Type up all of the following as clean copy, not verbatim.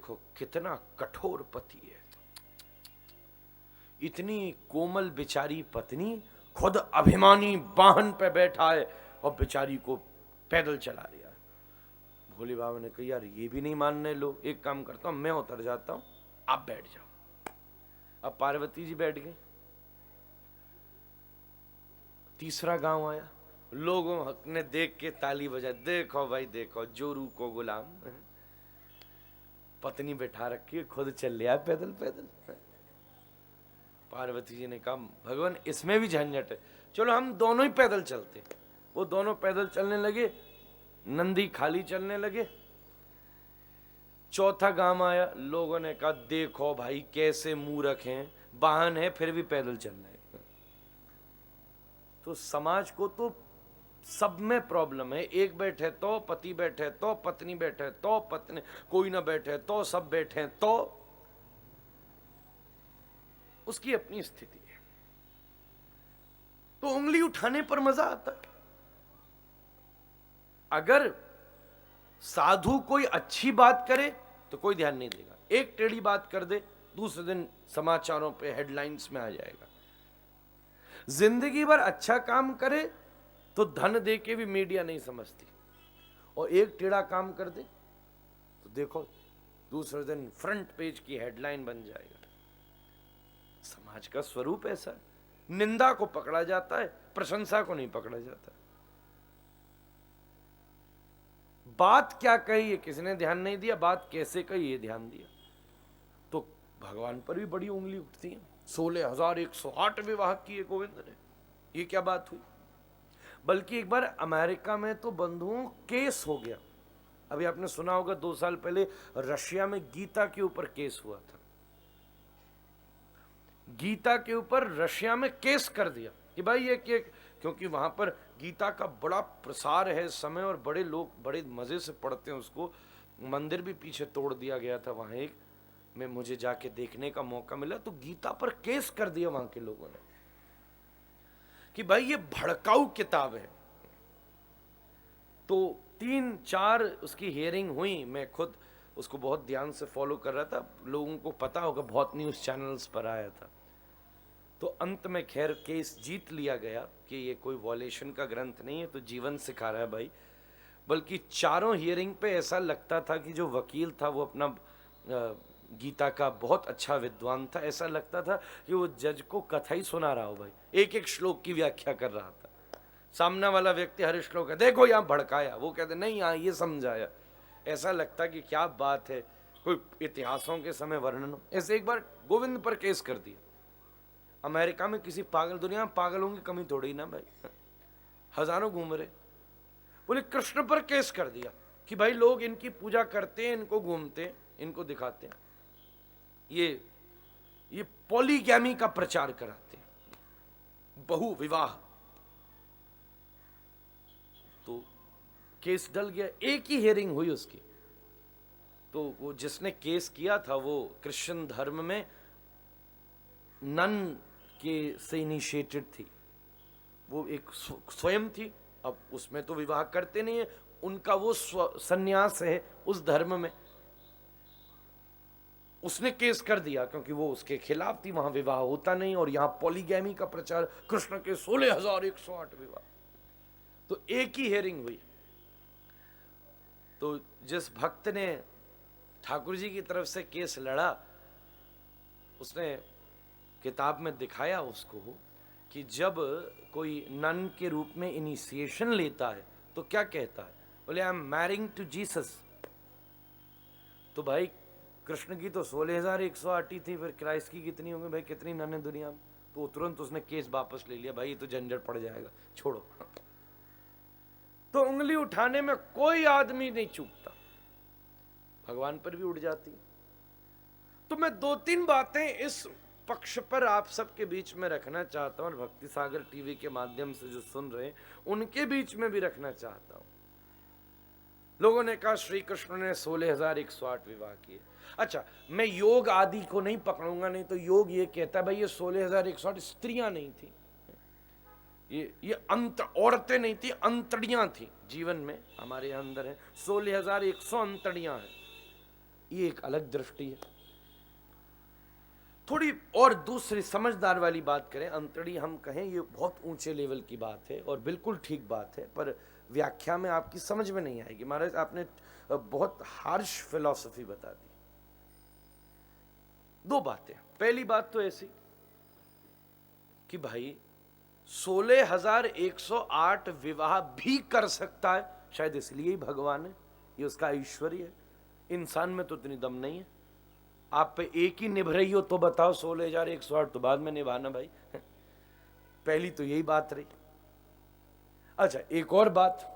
देखो कितना कठोर पति है, इतनी कोमल बेचारी पत्नी, खुद अभिमानी वाहन पे बैठा है और बेचारी को पैदल चला रहा है। भोले बाबा ने कहा यार ये भी नहीं मानने लोग, एक काम करता हूं मैं उतर जाता हूं, आप बैठ जाओ। अब पार्वती जी बैठ गई। तीसरा गांव आया, लोगों ने देख के ताली बजा, देखो भाई देखो जोरू को गुलाम, पत्नी बैठा रखी है, खुद चल लिया पैदल पैदल। पार्वती जी ने कहा भगवान इसमें भी झंझट है, चलो हम दोनों ही पैदल चलते। वो दोनों पैदल चलने लगे, नंदी खाली चलने लगे। चौथा गांव आया, लोगों ने कहा देखो भाई कैसे मूर्ख हैं, वाहन है फिर भी पैदल चल रहे हैं। तो समाज को तो सब में प्रॉब्लम है, एक बैठे तो पति बैठे तो पत्नी बैठे तो पत्नी, कोई ना बैठे तो सब बैठे तो, उसकी अपनी स्थिति है। तो उंगली उठाने पर मजा आता है। अगर साधु कोई अच्छी बात करे तो कोई ध्यान नहीं देगा, एक टेढ़ी बात कर दे दूसरे दिन समाचारों पे हेडलाइंस में आ जाएगा। जिंदगी भर अच्छा काम करे तो धन दे के भी मीडिया नहीं समझती, और एक टेढ़ा काम कर दे तो देखो दूसरे दिन फ्रंट पेज की हेडलाइन बन जाएगा। समाज का स्वरूप ऐसा है, निंदा को पकड़ा जाता है, प्रशंसा को नहीं पकड़ा जाता। बात क्या कही है किसने ध्यान नहीं दिया, बात कैसे कही है ध्यान दिया, तो भगवान पर भी बड़ी उंगली उठती है। 16,108 विवाह किए गोविंद ने, ये क्या बात हुई। बल्कि एक बार अमेरिका में तो बंधुओं केस हो गया। अभी आपने सुना होगा 2 साल पहले रशिया में गीता के ऊपर केस हुआ था। गीता के ऊपर रशिया में केस कर दिया कि भाई ये क्योंकि वहां पर गीता का बड़ा प्रसार है इस समय, और बड़े लोग बड़े मजे से पढ़ते हैं उसको। मंदिर भी पीछे तोड़ दिया गया था वहां एक में, मुझे जाके देखने का मौका मिला। तो गीता पर केस कर दिया वहां के लोगों ने कि भाई ये भड़काऊ किताब है। तो 3-4 उसकी हियरिंग हुई, मैं खुद उसको बहुत ध्यान से फॉलो कर रहा था, लोगों को पता होगा बहुत न्यूज चैनल्स पर आया था। तो अंत में खैर केस जीत लिया गया कि ये कोई वॉलेशन का ग्रंथ नहीं है, तो जीवन सिखा रहा है भाई। बल्कि चारों हियरिंग पे ऐसा लगता था कि जो वकील था वो अपना गीता का बहुत अच्छा विद्वान था, ऐसा लगता था कि वो जज को कथा ही सुना रहा हो भाई, एक एक श्लोक की व्याख्या कर रहा था। सामने वाला व्यक्ति हर श्लोक है देखो यहाँ भड़काया, वो कहते नहीं यहाँ ये समझाया। ऐसा लगता कि क्या बात है, कोई इतिहासों के समय वर्णन। ऐसे एक बार गोविंद पर केस कर दिया अमेरिका में, किसी पागल, दुनिया में पागलों की कमी थोड़ी ना भाई, हजारों घूम रहे। बोले कृष्ण पर केस कर दिया कि भाई लोग इनकी पूजा करते हैं, इनको घूमते हैं, इनको दिखाते हैं, ये पॉलीगैमी का प्रचार कराते हैं, बहु विवाह। तो केस डल गया, एक ही हियरिंग हुई उसकी। तो वो जिसने केस किया था वो क्रिश्चियन धर्म में नन के से इनिशिएटेड थी, वो एक स्वयं थी। अब उसमें तो विवाह करते नहीं है, उनका वो संन्यास है उस धर्म में। उसने केस कर दिया क्योंकि वो उसके खिलाफ थी, वहां विवाह होता नहीं, और यहां पॉलीगैमी का प्रचार, कृष्ण के 16,108 विवाह। तो एक ही हियरिंग हुई। तो जिस भक्त ने ठाकुर जी की तरफ से केस लड़ा, उसने किताब में दिखाया उसको कि जब कोई नन के रूप में इनिशिएशन लेता है तो क्या कहता है, बोले I am marrying to Jesus. तो भाई कृष्ण की तो 16,108 थी, फिर क्राइस्ट की कितनी होंगी भाई, कितनी नन है दुनिया में। तो तुरंत उसने केस वापस ले लिया, भाई ये तो झंझट पड़ जाएगा, छोड़ो। तो उंगली उठाने में कोई आदमी नहीं चूकता, भगवान पर भी उठ जाती। तो मैं 2-3 बातें इस पक्ष पर आप सबके बीच में रखना चाहता हूं, और भक्ति सागर टीवी के माध्यम से जो सुन रहे हैं उनके बीच में भी रखना चाहता हूं। लोगों ने कहा श्री कृष्ण ने 16,108 विवाह किए। अच्छा, मैं योग आदि को नहीं पकड़ूंगा, नहीं तो योग ये कहता है भाई ये 16,108 स्त्रियां नहीं थी, ये अंत औरतें नहीं थी, अंतड़ियां थी। जीवन में हमारे अंदर है 16,100 अंतड़ियां हैं। ये एक अलग दृष्टि है। थोड़ी और दूसरी समझदार वाली बात करें, अंतड़ी हम कहें, ये बहुत ऊंचे लेवल की बात है और बिल्कुल ठीक बात है, पर व्याख्या में आपकी समझ में नहीं आएगी। महाराज आपने बहुत हार्श फिलॉसफी बता दी। दो बातें। पहली बात तो ऐसी कि भाई 16,108 विवाह भी कर सकता है, शायद इसलिए ही भगवान है, ये उसका ऐश्वर्य है। इंसान में तो इतनी दम नहीं है। आप पे एक ही निभ रही हो तो बताओ 16,108 तो बाद में निभाना भाई। पहली तो यही बात रही। अच्छा, एक और बात,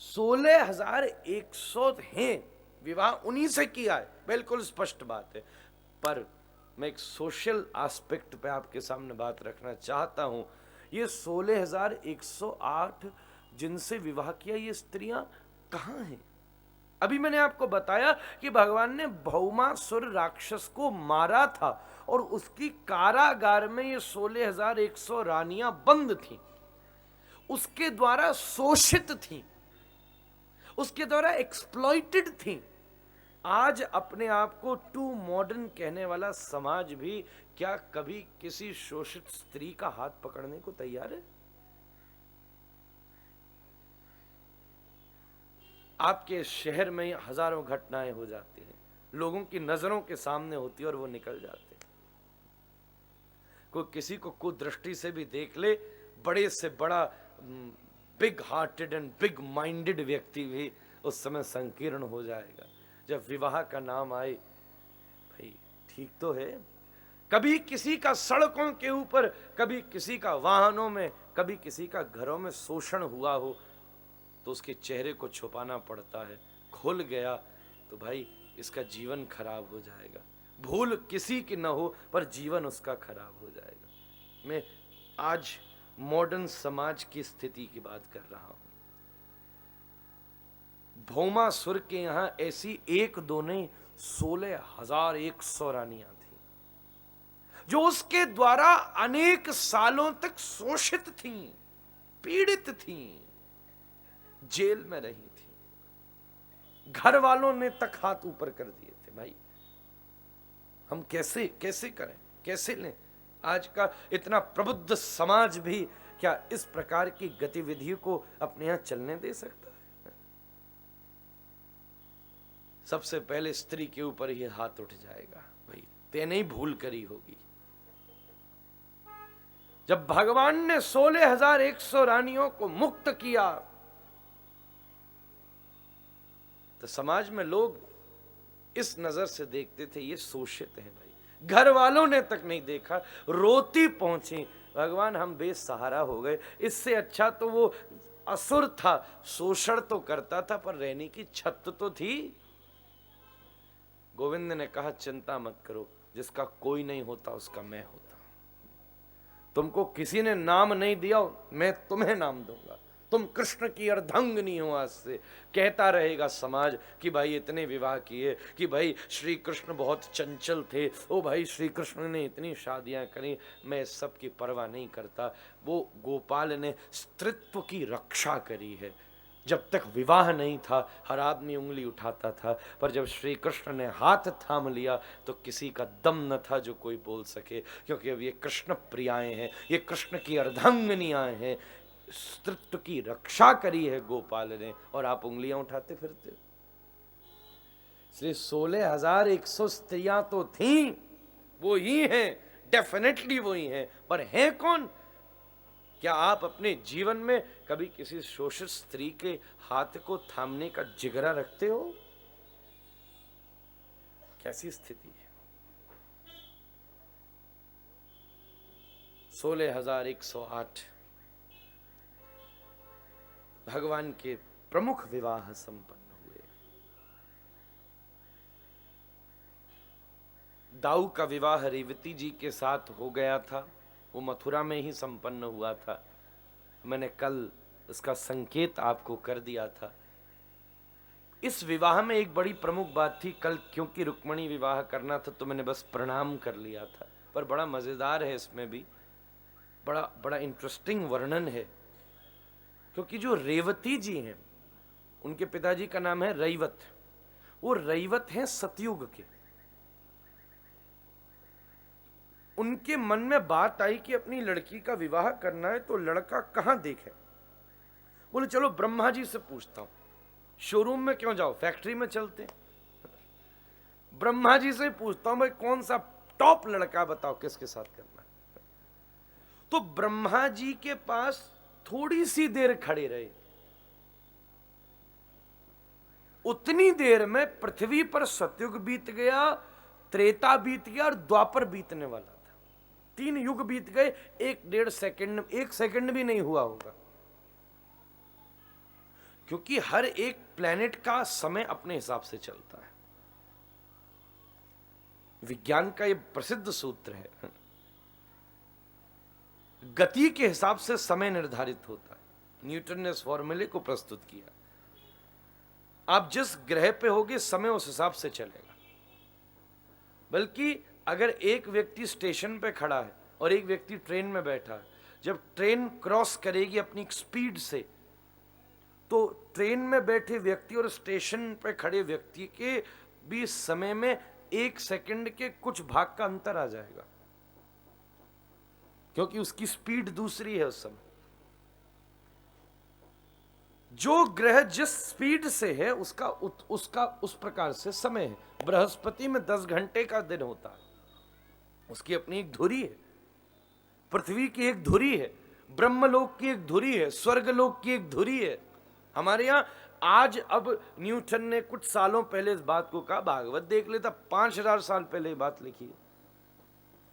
16,100 हैं विवाह, उन्हीं से किया है, बिल्कुल स्पष्ट बात है। पर मैं एक सोशल एस्पेक्ट पे आपके सामने बात रखना चाहता हूं। ये 16,108 जिनसे विवाह किया, ये स्त्रियां कहां हैं? अभी मैंने आपको बताया कि भगवान ने भौमासुर राक्षस को मारा था और उसकी कारागार में ये 16,100 रानियां बंद थीं, उसके द्वारा शोषित थीं, उसके द्वारा एक्सप्लॉइटेड थीं। आज अपने आप को टू मॉडर्न कहने वाला समाज भी क्या कभी किसी शोषित स्त्री का हाथ पकड़ने को तैयार है? आपके शहर में हजारों घटनाएं हो जाती हैं, लोगों की नजरों के सामने होती है और वो निकल जाते हैं। कोई किसी को कुदृष्टि से भी देख ले, बड़े से बड़ा big hearted and big minded व्यक्ति भी उस समय संकीर्ण हो जाएगा। जब विवाह का नाम आए, भाई ठीक तो है, कभी किसी का सड़कों के ऊपर, कभी किसी का वाहनों में, कभी किसी का घरों में शोषण हुआ हो तो उसके चेहरे को छुपाना पड़ता है। खुल गया तो भाई इसका जीवन खराब हो जाएगा। भूल किसी की न हो पर जीवन उसका खराब हो जाएगा। मैं आज मॉडर्न समाज की स्थिति की बात कर रहा हूं। भौमासुर के यहां ऐसी एक दो नहीं, 16,100 रानियां थी जो उसके द्वारा अनेक सालों तक शोषित थीं, पीड़ित थीं, जेल में रही थी। घर वालों ने तक हाथ ऊपर कर दिए थे। भाई हम कैसे कैसे करें, कैसे लें? आज का इतना प्रबुद्ध समाज भी क्या इस प्रकार की गतिविधियों को अपने यहां चलने दे सकता है? सबसे पहले स्त्री के ऊपर ही हाथ उठ जाएगा, भाई तेने ही भूल करी होगी। जब भगवान ने 16,100 रानियों को मुक्त किया तो समाज में लोग इस नजर से देखते थे, ये शोषित हैं। भाई घर वालों ने तक नहीं देखा, रोती पहुंची, भगवान हम बेसहारा हो गए। इससे अच्छा तो वो असुर था, शोषण तो करता था पर रहने की छत तो थी। गोविंद ने कहा चिंता मत करो, जिसका कोई नहीं होता उसका मैं होता। तुमको किसी ने नाम नहीं दिया, मैं तुम्हें नाम दूंगा। तुम कृष्ण की अर्धांगिनी हो। आज से कहता रहेगा समाज कि भाई इतने विवाह किए, कि भाई श्री कृष्ण बहुत चंचल थे, ओ भाई श्री कृष्ण ने इतनी शादियां करी। मैं सब की परवाह नहीं करता। वो गोपाल ने स्त्रीत्व की रक्षा करी है। जब तक विवाह नहीं था हर आदमी उंगली उठाता था, पर जब श्री कृष्ण ने हाथ थाम लिया तो किसी का दम न था जो कोई बोल सके, क्योंकि अब ये कृष्ण प्रियाएं हैं, ये कृष्ण की अर्धांगिनियां हैं। स्त्रीत्व की रक्षा करी है गोपाल ने, और आप उंगलियां उठाते फिरते। इसलिए 16,100 स्त्रियां तो थीं, वो ही हैं, डेफिनेटली वो ही हैं, पर हैं कौन? क्या आप अपने जीवन में कभी किसी शोषित स्त्री के हाथ को थामने का जिगरा रखते हो? कैसी स्थिति है? 16,108 भगवान के प्रमुख विवाह संपन्न हुए। दाऊ का विवाह रेवती जी के साथ हो गया था, वो मथुरा में ही संपन्न हुआ था। मैंने कल इसका संकेत आपको कर दिया था। इस विवाह में एक बड़ी प्रमुख बात थी, कल क्योंकि रुक्मणी विवाह करना था तो मैंने बस प्रणाम कर लिया था, पर बड़ा मजेदार है, इसमें भी बड़ा बड़ा इंटरेस्टिंग वर्णन है। क्योंकि जो रेवती जी हैं, उनके पिताजी का नाम है रैवत। वो रैवत हैं सतयुग के। उनके मन में बात आई कि अपनी लड़की का विवाह करना है तो लड़का कहां देखे। बोले चलो ब्रह्मा जी से पूछता हूं। शोरूम में क्यों जाओ, फैक्ट्री में चलते हैं। ब्रह्मा जी से पूछता हूं भाई कौन सा टॉप लड़का बताओ किसके साथ करना है। तो ब्रह्मा जी के पास थोड़ी सी देर खड़े रहे। उतनी देर में पृथ्वी पर सतयुग बीत गया, त्रेता बीत गया और द्वापर बीतने वाला था। 3 युग बीत गए, 1.5 सेकंड, 1 सेकंड भी नहीं हुआ होगा। क्योंकि हर एक प्लेनेट का समय अपने हिसाब से चलता है। विज्ञान का यह प्रसिद्ध सूत्र है, गति के हिसाब से समय निर्धारित होता है। न्यूटन ने इस फॉर्मूले को प्रस्तुत किया। आप जिस ग्रह पे होगे समय उस हिसाब से चलेगा। बल्कि अगर एक व्यक्ति स्टेशन पे खड़ा है और एक व्यक्ति ट्रेन में बैठा है, जब ट्रेन क्रॉस करेगी अपनी स्पीड से, तो ट्रेन में बैठे व्यक्ति और स्टेशन पे खड़े व्यक्ति के बीच समय में 1 सेकंड के कुछ भाग का अंतर आ जाएगा, क्योंकि उसकी स्पीड दूसरी है उस समय। जो ग्रह जिस स्पीड से है उसका उस प्रकार से समय है। बृहस्पति में 10 घंटे का दिन होता है, उसकी अपनी एक धुरी है। पृथ्वी की एक धुरी है, ब्रह्मलोक की एक धुरी है, स्वर्गलोक की एक धुरी है। हमारे यहां आज, अब न्यूटन ने कुछ सालों पहले इस बात को कहा, भागवत देख लेता 5000 साल पहले ये बात लिखी है।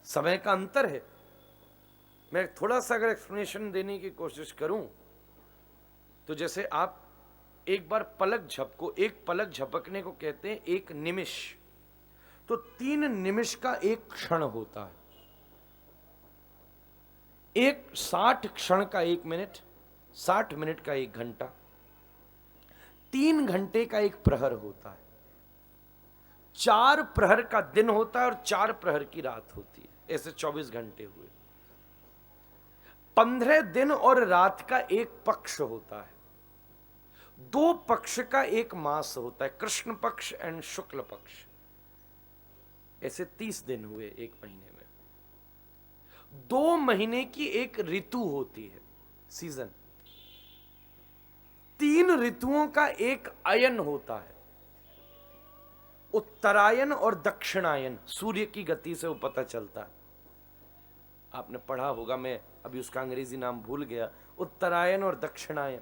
समय का अंतर है। मैं थोड़ा सा अगर एक्सप्लेनेशन देने की कोशिश करूं तो जैसे आप एक बार पलक झपको, एक पलक झपकने को कहते हैं 1 निमिष। तो 3 निमिष का 1 क्षण होता है। एक 60 क्षण का 1 मिनट, 60 मिनट का 1 घंटा, 3 घंटे का 1 प्रहर होता है। 4 प्रहर का दिन होता है और 4 प्रहर की रात होती है। ऐसे 24 घंटे हुए। 15 दिन और रात का 1 पक्ष होता है। 2 पक्ष का 1 मास होता है, कृष्ण पक्ष एंड शुक्ल पक्ष। ऐसे 30 दिन हुए 1 महीने में। 2 महीने की 1 ऋतु होती है, सीजन। 3 ऋतुओं का 1 अयन होता है, उत्तरायण और दक्षिणायन। सूर्य की गति से वो पता चलता है, आपने पढ़ा होगा, मैं अभी उसका अंग्रेजी नाम भूल गया। उत्तरायण और दक्षिणायन।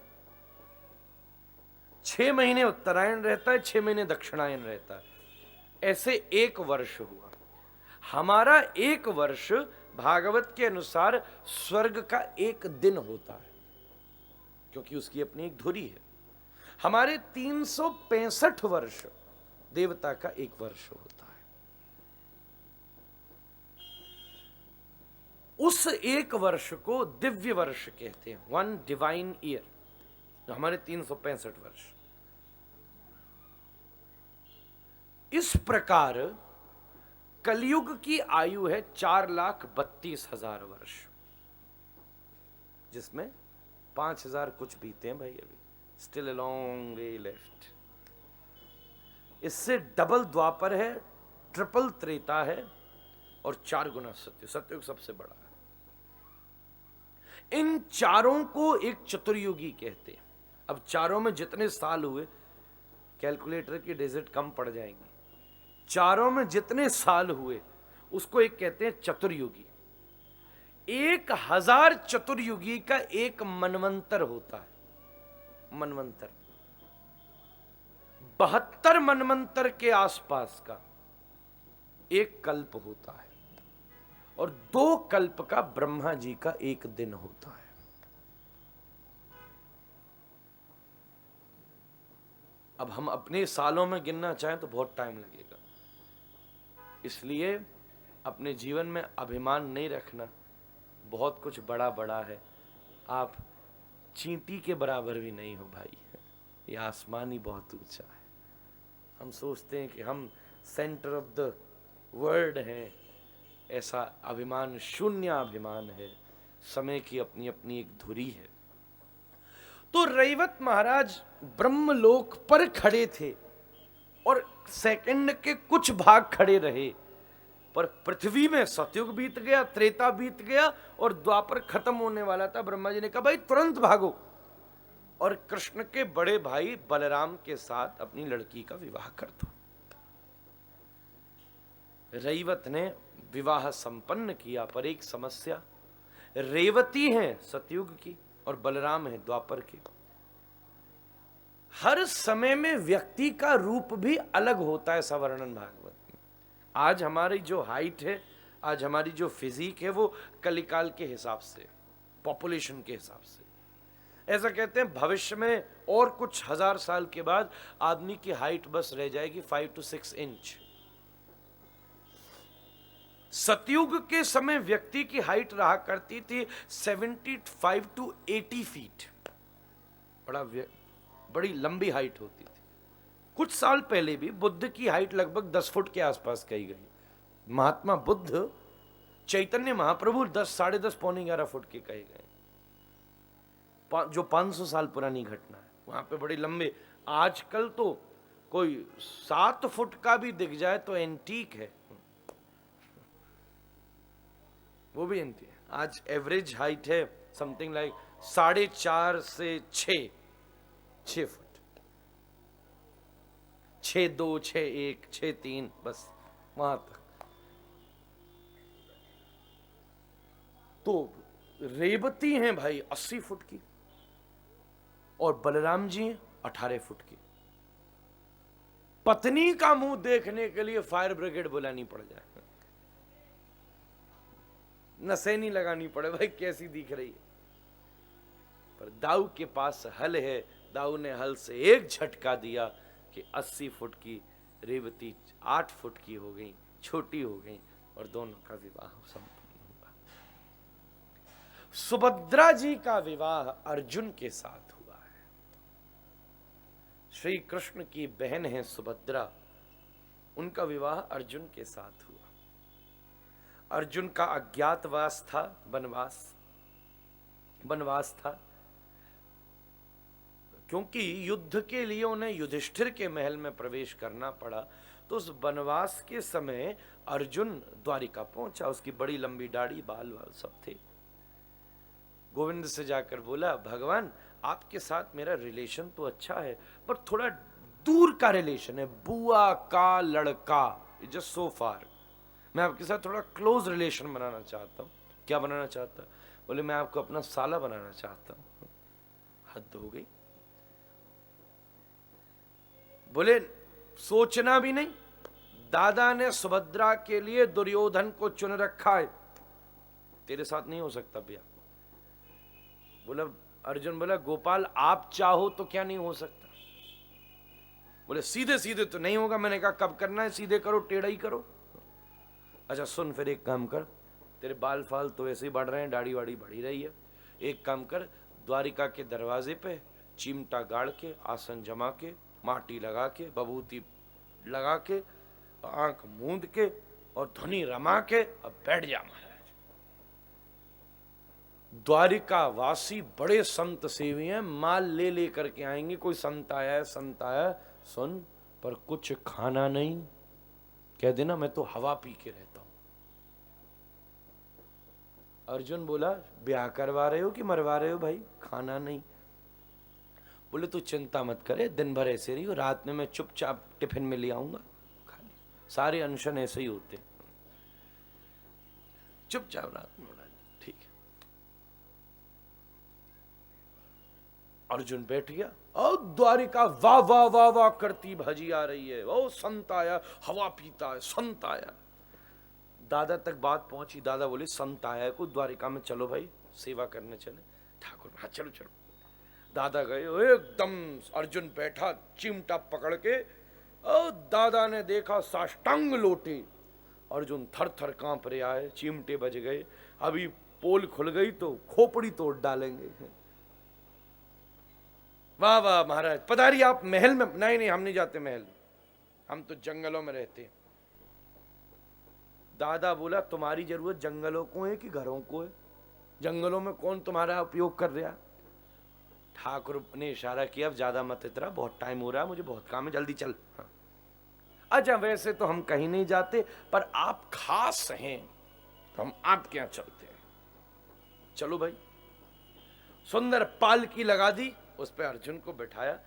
6 महीने उत्तरायण रहता है, 6 महीने दक्षिणायन रहता है। ऐसे 1 वर्ष हुआ। हमारा 1 वर्ष भागवत के अनुसार स्वर्ग का 1 दिन होता है, क्योंकि उसकी अपनी एक धुरी है। हमारे 365 वर्ष देवता का 1 वर्ष होता है। उस 1 वर्ष को दिव्य वर्ष कहते हैं, 1 डिवाइन ईयर। हमारे 365 वर्ष। इस प्रकार कलयुग की आयु है 4,32,000 वर्ष, जिसमें 5,000 कुछ बीते हैं भाई अभी। Still a long way left. इससे डबल द्वापर है, ट्रिपल त्रेता है और 4 गुना सत्य। सत्युग सबसे बड़ा है। इन चारों को एक चतुर्युगी कहते हैं। अब चारों में जितने साल हुए, कैलकुलेटर की डिजिट कम पड़ जाएंगी। चारों में जितने साल हुए उसको एक कहते हैं चतुर्युगी। 1000 चतुर्युगी का 1 मनवंतर होता है। मनवंतर 72 मनवंतर के आसपास का 1 कल्प होता है और 2 कल्प का ब्रह्मा जी का 1 दिन होता है। अब हम अपने सालों में गिनना चाहें तो बहुत टाइम लगेगा। इसलिए अपने जीवन में अभिमान नहीं रखना। बहुत कुछ बड़ा बड़ा है, आप चींटी के बराबर भी नहीं हो भाई। ये आसमान ही बहुत ऊंचा है। हम सोचते हैं कि हम सेंटर ऑफ द वर्ल्ड हैं। ऐसा अभिमान शून्य अभिमान है। समय की अपनी अपनी एक धुरी है। तो रैवत महाराज ब्रह्मलोक पर खड़े थे और सेकंड के कुछ भाग खड़े रहे, पर पृथ्वी में सतयुग बीत गया, त्रेता बीत गया और द्वापर खत्म होने वाला था। ब्रह्मा जी ने कहा भाई तुरंत भागो, और कृष्ण के बड़े भाई बलराम के साथ अपनी लड़की का विवाह कर दो। रैवत ने विवाह संपन्न किया, पर एक समस्या, रेवती है सतयुग की और बलराम है द्वापर की। हर समय में व्यक्ति का रूप भी अलग होता है, ऐसा वर्णन भागवत में। आज हमारी जो हाइट है, आज हमारी जो फिजिक है, वो कलिकाल के हिसाब से, पॉपुलेशन के हिसाब से। ऐसा कहते हैं भविष्य में और कुछ 1000 साल के बाद आदमी की हाइट बस रह जाएगी 5 to 6 इंच। सतयुग के समय व्यक्ति की हाइट रहा करती थी 75 to 80 फीट, बड़ी लंबी हाइट होती थी। कुछ साल पहले भी बुद्ध की हाइट लगभग 10 फुट के आसपास कही गई। महात्मा बुद्ध, चैतन्य महाप्रभु 10, साढ़े 10, पौने 11 फुट के कहे गए, जो 500 साल पुरानी घटना है। वहां पे बड़े लंबे, आजकल तो कोई 7 फुट का भी दिख जाए तो एंटीक है, वो भी एंटीक है। आज एवरेज हाइट है समथिंग लाइक 4.5 से 6 फुट, 6.2, 6.1, 6.3, बस वहां तक। तो रेवती हैं भाई 80 फुट की, और बलराम जी हैं 18 फुट की। पत्नी का मुंह देखने के लिए फायर ब्रिगेड बुलानी पड़ जाए, नसेनी लगानी पड़े भाई कैसी दिख रही है। पर दाऊ के पास हल है, दाऊ ने हल से एक झटका दिया कि 80 फुट की रेवती 8 फुट की हो गई, छोटी हो गई, और दोनों का विवाह संपन्न हुआ। सुभद्रा जी का विवाह अर्जुन के साथ हुआ है। श्री कृष्ण की बहन है सुभद्रा, उनका विवाह अर्जुन के साथ हुआ। अर्जुन का अज्ञातवास था, वनवास था, क्योंकि युद्ध के लिए उन्हें युधिष्ठिर के महल में प्रवेश करना पड़ा। तो उस वनवास के समय अर्जुन द्वारिका पहुंचा, उसकी बड़ी लंबी दाढ़ी, बाल सब थे। गोविंद से जाकर बोला, भगवान आपके साथ मेरा रिलेशन तो अच्छा है, पर थोड़ा दूर का रिलेशन है, बुआ का लड़का, जस्ट सो फार। मैं आपके साथ थोड़ा क्लोज रिलेशन बनाना चाहता हूँ। क्या बनाना चाहता? बोले मैं आपको अपना साला बनाना चाहता हूँ। हद हो गई। बोले सोचना भी नहीं, दादा ने सुभद्रा के लिए दुर्योधन को चुन रखा है, तेरे साथ नहीं हो सकता भैया। बोला अर्जुन, बोला गोपाल आप चाहो तो क्या नहीं हो सकता? बोले सीधे सीधे तो नहीं होगा। मैंने कहा कब करना है? सीधे करो, टेढ़ा ही करो। अच्छा सुन, फिर एक काम कर, तेरे बाल फाल तो ऐसे ही बढ़ रहे हैं, दाढ़ी वाड़ी बढ़ी रही है, एक काम कर, द्वारिका के दरवाजे पे चिमटा गाड़ के, आसन जमा के, माटी लगा के, बभूति लगा के, आंख मूंद के और ध्वनि रमा के अब बैठ जा महाराज। द्वारिका वासी बड़े संत सेवी हैं, माल ले लेकर के आएंगे। कोई संत आया है, सुन, पर कुछ खाना नहीं, कह देना मैं तो हवा पी के रहता हूं। अर्जुन बोला ब्याह करवा रहे हो कि मरवा रहे हो भाई? खाना नहीं। बोले तू चिंता मत करे, दिन भर ऐसे रही हो, रात में मैं चुपचाप टिफिन में ले आऊंगा, खा ले। सारे अनशन ऐसे ही होते, चुपचाप रात में उड़ा। ठीक है। अर्जुन बैठ गया और द्वारिका वाह वाह वाह वाह करती भजी आ रही है। ओ संत आया, हवा पीता है, संत आया। दादा तक बात पहुंची। दादा बोले संत आया है, कोई द्वारिका में चलो भाई, सेवा करने चले। ठाकुर हाँ चलो चलो। दादा गए, एकदम अर्जुन बैठा चिमटा पकड़ के, और दादा ने देखा साष्टांग लोटे। अर्जुन थर थर कांप रहे आए, चिमटे बज गए, अभी पोल खुल गई तो खोपड़ी तोड़ डालेंगे। वाह वाह महाराज, पधारिए आप महल में। नहीं हम नहीं जाते महल, हम तो जंगलों में रहते हैं। दादा बोला तुम्हारी जरूरत जंगलों को है कि घरों को है? जंगलों में कौन तुम्हारा उपयोग कर रहा? ठाकुर ने इशारा किया, अब ज्यादा मत इतरा, बहुत टाइम हो रहा है, मुझे बहुत काम है, जल्दी चल। हाँ। अच्छा वैसे तो हम कहीं नहीं जाते, पर आप खास हैं तो हम आपके यहां चलते हैं। चलो भाई, सुंदर पालकी लगा दी, उस पर अर्जुन को बैठाया।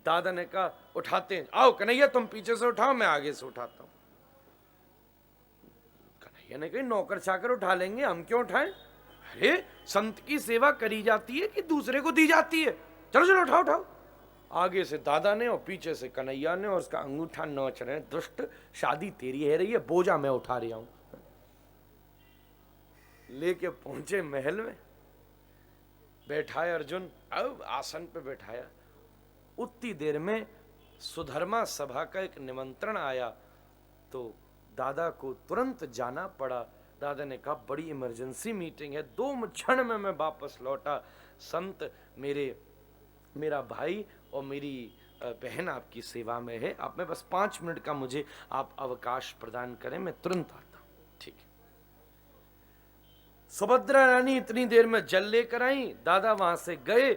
दादा ने कहा उठाते हैं, आओ कन्हैया तुम पीछे से उठाओ, मैं आगे से उठाता हूं। कन्हैया ने कहा नौकर चाकर उठा लेंगे, हम क्यों उठाएं? अरे संत की सेवा करी जाती है कि दूसरे को दी जाती है? चलो चलो उठाओ उठाओ। आगे से दादा ने और पीछे से कन्हैया ने, और उसका अंगूठा नोच रहे हैं, दुष्ट शादी तेरी है रही है, बोझा मैं उठा रहा हूं। लेके पहुंचे महल में, बैठाए अर्जुन, अब आसन पे बैठाया। उतनी देर में सुधर्मा सभा का एक निमंत्रण आया, तो दादा को तुरंत जाना पड़ा। दादा ने कहा बड़ी इमरजेंसी मीटिंग है, 2 क्षण में मैं वापस लौटा। संत मेरा भाई और मेरी बहन आपकी सेवा में है, आप में बस 5 मिनट का मुझे आप अवकाश प्रदान करें, मैं तुरंत आता हूं। ठीक है। सुभद्रा रानी इतनी देर में जल लेकर आई, दादा वहां से गए,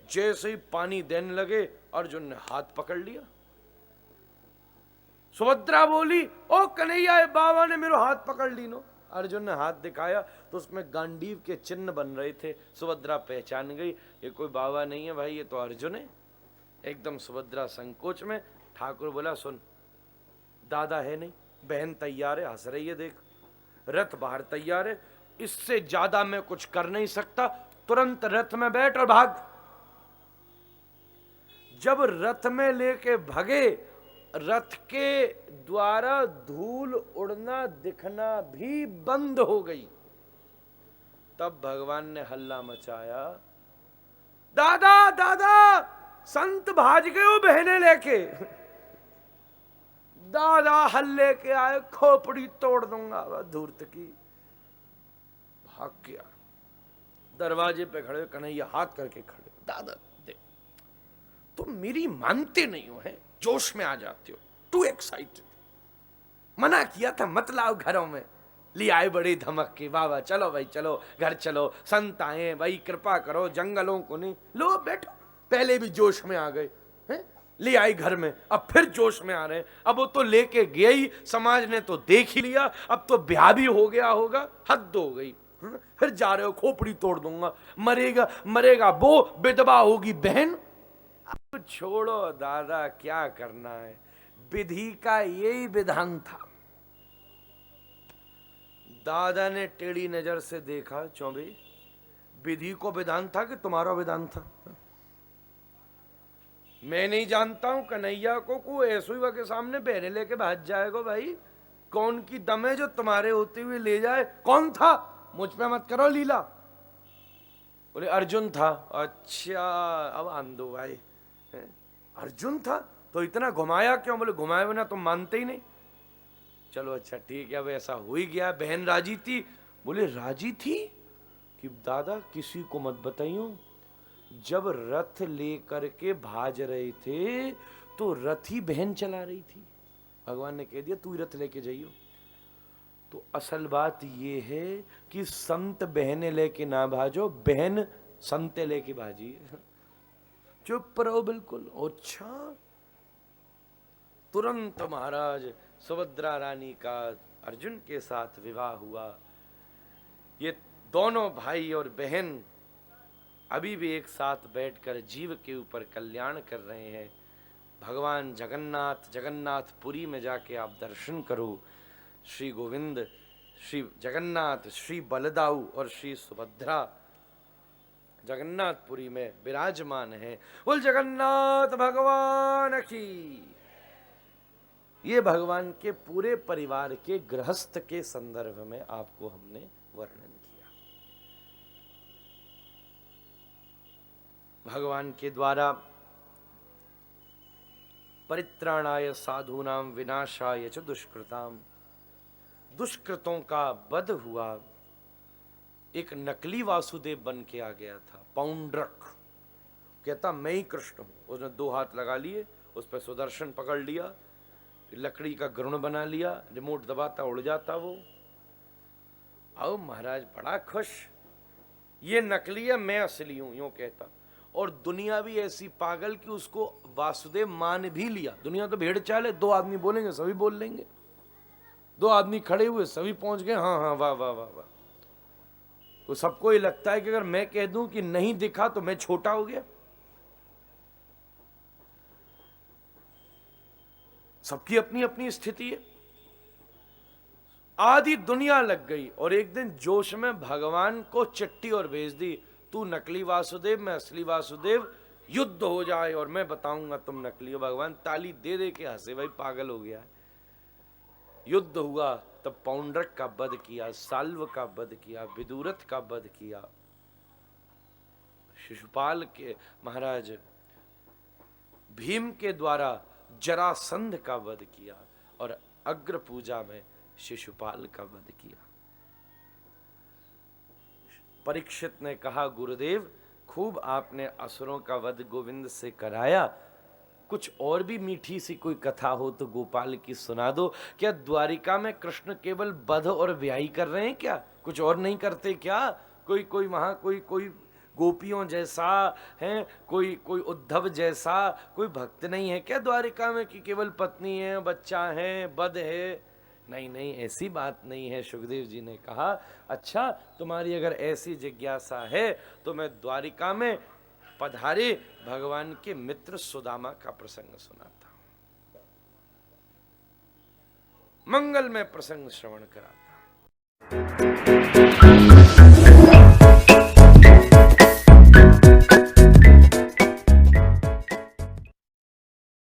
जैसे ही पानी देने लगे अर्जुन ने हाथ पकड़ लिया। सुभद्रा बोली ओ कन्हैया, बाबा ने मेरा हाथ पकड़ ली नो। अर्जुन ने हाथ दिखाया तो उसमें गांडीव के चिन्ह बन रहे थे। सुभद्रा पहचान गई, ये कोई बाबा नहीं है भाई, ये तो अर्जुन है। एकदम सुभद्रा संकोच में। ठाकुर बोला सुन, दादा है नहीं, बहन तैयार है, हंस रही है देख, रथ बाहर तैयार है, इससे ज्यादा मैं कुछ कर नहीं सकता, तुरंत रथ में बैठ और भाग। जब रथ में लेके भगे, रथ के द्वारा धूल उड़ना दिखना भी बंद हो गई। तब भगवान ने हल्ला मचाया, दादा दादा संत भाज गए हो बहने लेके। दादा हल्ले के आए, खोपड़ी तोड़ दूंगा धूर्त की। भाग गया। दरवाजे पे खड़े कन्हैया हाथ करके खड़े, दादा दे, तुम मेरी मानते नहीं हो, है जोश में आ जाते हो, टू एक्साइटेड। मना किया था मत लाओ घरों में, ले आए बड़ी धमक के, बाबा चलो भाई चलो घर चलो, संत आए भाई कृपा करो, जंगलों को नहीं, लो बैठो। पहले भी जोश में आ गए हैं, ले आई घर में, अब फिर जोश में आ रहे हैं। अब वो तो लेके गया ही, समाज ने तो देख ही लिया, अब तो ब्याह भी हो गया होगा, हद हो गई, फिर जा रहे हो खोपड़ी तोड़ दूंगा, मरेगा मरेगा वो, विधवा होगी बहन। अब छोड़ो दादा, क्या करना है, विधि का यही विधान था। दादा ने टेढ़ी नजर से देखा, चौबे विधि को विधान था कि तुम्हारा विधान था? मैं नहीं जानता हूं कन्हैया को ऐसुआ के सामने बहने लेके भाग जाएगा भाई, कौन की दम है जो तुम्हारे होते हुए ले जाए? कौन था? मुझ पे मत करो लीला। बोले अर्जुन था। अच्छा अब आंदो भाई, अर्जुन था तो इतना घुमाया क्यों? बोले घुमाए बिना तुम मानते ही नहीं। चलो अच्छा ठीक है, अब ऐसा हो ही गया। बहन राजी थी? बोले राजी थी कि दादा किसी को मत बताइयो। जब रथ लेकर के भाज रहे थे तो रथी बहन चला रही थी, भगवान ने कह दिया तू ही रथ लेके जाइयो। तो असल बात ये है कि संत बहने लेके ना भाजो, बहन संते लेके भाजिए। चुप रहो बिल्कुल। अच्छा तुरंत महाराज सुभद्रा रानी का अर्जुन के साथ विवाह हुआ। ये दोनों भाई और बहन अभी भी एक साथ बैठकर जीव के ऊपर कल्याण कर रहे हैं। भगवान जगन्नाथ, जगन्नाथपुरी में जाके आप दर्शन करो। श्री गोविंद, श्री जगन्नाथ, श्री बलदाऊ और श्री सुभद्रा जगन्नाथपुरी में विराजमान है। बोल जगन्नाथ भगवान की। ये भगवान के पूरे परिवार के गृहस्थ के संदर्भ में आपको हमने वर्णन किया। भगवान के द्वारा परित्राणाय साधूनाम विनाशाय च दुष्कृताम, दुष्कृतों का वध हुआ। एक नकली वासुदेव बन के आ गया था, पौंड्रक, कहता मैं ही कृष्ण हूं। उसने 2 हाथ लगा लिए, उस पर सुदर्शन पकड़ लिया, लकड़ी का गरुण बना लिया, रिमोट दबाता उड़ जाता वो। आओ महाराज बड़ा खुश, ये नकली है मैं असली हूं, यूं कहता। और दुनिया भी ऐसी पागल कि उसको वासुदेव मान भी लिया। दुनिया तो भेड़ चाल है, दो आदमी बोलेंगे सभी बोल लेंगे, दो आदमी खड़े हुए सभी पहुंच गए, हाँ हाँ वाह वाह वाह वाह। तो सबको ये लगता है कि अगर मैं कह दूं कि नहीं दिखा तो मैं छोटा हो गया। सबकी अपनी अपनी स्थिति है। आधी दुनिया लग गई और एक दिन जोश में भगवान को चिट्ठी और भेज दी, तू नकली वासुदेव मैं असली वासुदेव, युद्ध हो जाए और मैं बताऊंगा तुम नकली हो। भगवान ताली दे दे के हंसे, भाई पागल हो गया है। युद्ध हुआ, तब पौंड्रक का वध किया, साल्व का वध किया, विदुरथ का वध किया, शिशुपाल के महाराज भीम के द्वारा जरासंध का वध किया और अग्र पूजा में शिशुपाल का वध किया। परीक्षित ने कहा, गुरुदेव खूब आपने असुरों का वध गोविंद से कराया, कुछ और भी मीठी सी कोई कथा हो तो गोपाल की सुना दो। क्या द्वारिका में कृष्ण केवल वध और व्याही कर रहे हैं क्या, कुछ और नहीं करते क्या? कोई कोई वहां कोई गोपियों जैसा है, कोई उद्धव जैसा कोई भक्त नहीं है क्या द्वारिका में कि केवल पत्नी है, बच्चा है, वध है? नहीं नहीं, ऐसी बात नहीं है। सुखदेव जी ने कहा, अच्छा तुम्हारी अगर ऐसी जिज्ञासा है तो मैं द्वारिका में पधारे भगवान के मित्र सुदामा का प्रसंग सुनाता हूं, मंगलमय प्रसंग श्रवण कराता हूं।